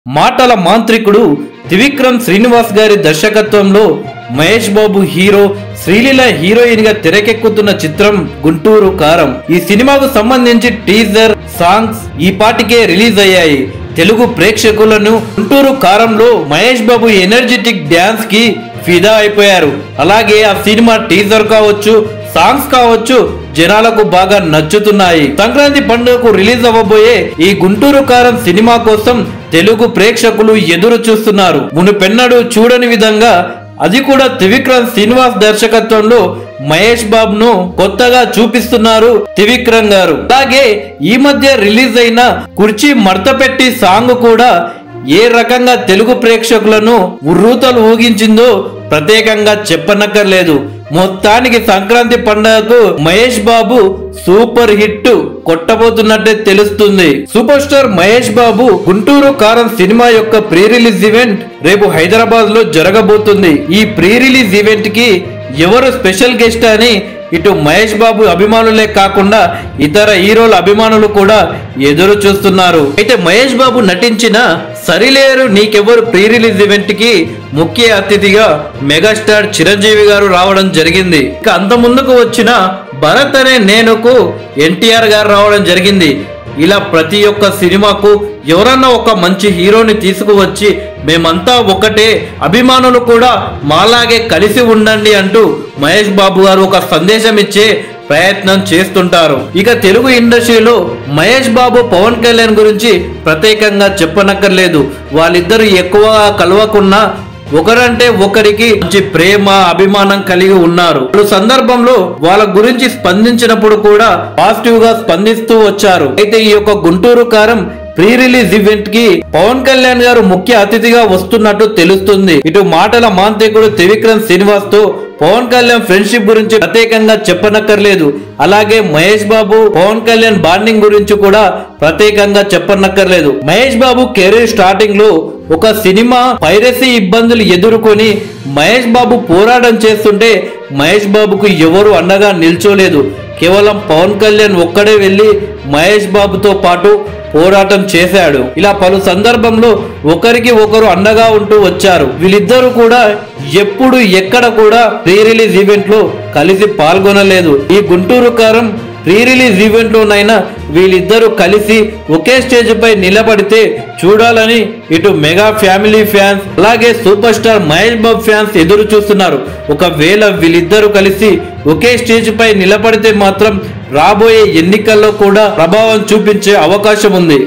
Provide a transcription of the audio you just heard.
మాటల మాంత్రికుడు త్రివిక్రమ్ శ్రీనివాస్ గారి దర్శకత్వంలో మహేష్ బాబు హీరో, శ్రీలీల హీరోయిన్ గా తెరకెక్కుతున్న చిత్రం గుంటూరు కారం. ఈ సినిమాకు సంబంధించి టీజర్, సాంగ్స్ ఈ పాటికే రిలీజ్ అయ్యాయి. తెలుగు ప్రేక్షకులను గుంటూరు కారంలో మహేష్ బాబు ఎనర్జెటిక్ డ్యాన్స్ కి ఫిదా అయిపోయారు. అలాగే ఆ సినిమా టీజర్ కావచ్చు, సాంగ్స్ కావచ్చు జనాలకు బాగా నచ్చుతున్నాయి. సంక్రాంతి పండుగకు రిలీజ్ అవ్వబోయే ఈ గుంటూరు కారం సినిమా కోసం తెలుగు ప్రేక్షకులు ఎదురు చూస్తున్నారు. మునుపెన్నడూ చూడని విధంగా, అది కూడా త్రివిక్రమ్ శ్రీనివాస్ దర్శకత్వంలో మహేష్ బాబును కొత్తగా చూపిస్తున్నారు త్రివిక్రమ్ గారు. అలాగే ఈ మధ్య రిలీజ్ అయిన కుర్చీ మడతపెట్టి సాంగ్ కూడా ఏ రకంగా తెలుగు ప్రేక్షకులను ఉర్రూతలు ఊగించిందో ప్రత్యేకంగా చెప్పనక్కర్లేదు. మొత్తానికి సంక్రాంతి పండుగకు మహేష్ బాబు సూపర్ హిట్ కొట్టబోతున్నట్టే తెలుస్తుంది. సూపర్ స్టార్ మహేష్ బాబు గుంటూరు కారం సినిమా యొక్క ప్రీ రిలీజ్ ఈవెంట్ రేపు హైదరాబాద్ లో జరగబోతుంది. ఈ ప్రీ రిలీజ్ ఈవెంట్ కి ఎవరు స్పెషల్ గెస్ట్ అని ఇటు మహేష్ బాబు అభిమానులే కాకుండా ఇతర హీరోల అభిమానులు కూడా ఎదురు చూస్తున్నారు. అయితే మహేష్ బాబు నటించిన సరిలేరు నీకెవరు ప్రీ రిలీజ్ ఈవెంట్ కి ముఖ్య అతిథిగా మెగాస్టార్ చిరంజీవి గారు రావడం జరిగింది. ఇక అంత ముందుకు వచ్చిన భరత్ అనే నేనుకు ఎన్టీఆర్ గారు రావడం జరిగింది. ఇలా ప్రతి ఒక్క సినిమాకు ఎవరన్నా ఒక మంచి హీరోని తీసుకువచ్చి మేమంతా ఒకటే, అభిమానులు కూడా మాలాగే కలిసి ఉండండి అంటూ మహేష్ బాబు గారు ఒక సందేశం ఇచ్చే ప్రయత్నం చేస్తుంటారు. ఇక తెలుగు ఇండస్ట్రీలో మహేష్ బాబు, పవన్ కళ్యాణ్ గురించి ప్రత్యేకంగా చెప్పనక్కర్లేదు. వాళ్ళిద్దరు ఎక్కువగా కలవకున్నా ఒకరంటే ఒకరికి మంచి ప్రేమ, అభిమానం కలిగి ఉన్నారు. సందర్భంలో వాళ్ళ గురించి స్పందించినప్పుడు కూడా పాజిటివ్ గా స్పందిస్తూ వచ్చారు. అయితే ఈ యొక్క గుంటూరు కారం ప్రీ రిలీజ్ ఈవెంట్ కి పవన్ కళ్యాణ్ గారు ముఖ్య అతిథిగా వస్తున్నట్టు తెలుస్తుంది. ఇటు మాటల మాంత్రికుడు త్రివిక్రమ్ శ్రీనివాస్ తో పవన్ కళ్యాణ్ ఫ్రెండ్షిప్ గురించి ప్రత్యేకంగా చెప్పనక్కర్లేదు. అలాగే మహేష్ బాబు, పవన్ కళ్యాణ్ బాండింగ్ గురించి కూడా ప్రత్యేకంగా చెప్పనక్కర్లేదు. మహేష్ బాబు కెరీర్ స్టార్టింగ్ లో ఒక సినిమా పైరసీ ఇబ్బందులు ఎదుర్కొని మహేష్ బాబు పోరాటం చేస్తుంటే మహేష్ బాబుకు ఎవరు అండగా నిల్చోలేదు. కేవలం పవన్ కళ్యాణ్ ఒక్కడే వెళ్లి మహేష్ బాబుతో పాటు పోరాటం చేశాడు. ఇలా పలు సందర్భంలో ఒకరికి ఒకరు అండగా ఉంటూ వచ్చారు. వీళ్ళిద్దరూ కూడా ఎప్పుడు ఎక్కడ కూడా ప్రీ రిలీజ్ ఈవెంట్ లో కలిసి పాల్గొనలేదు. ఈ గుంటూరు కారం ప్రీ రిలీజ్ ఈవెంట్ లోనైనా వీళ్ళిద్దరూ కలిసి ఒకే స్టేజ్ పై నిలబడితే చూడాలని ఇటు మెగా ఫ్యామిలీ ఫ్యాన్స్, అలాగే super star Mahesh Babu fans ఎదురు చూస్తున్నారు. ఒకవేళ వీళ్ళిద్దరూ కలిసి ఒకే స్టేజ్ పై నిలబడితే మాత్రం రాబోయే ఎన్నికల్లో కూడా ప్రభావం చూపించే అవకాశం ఉంది.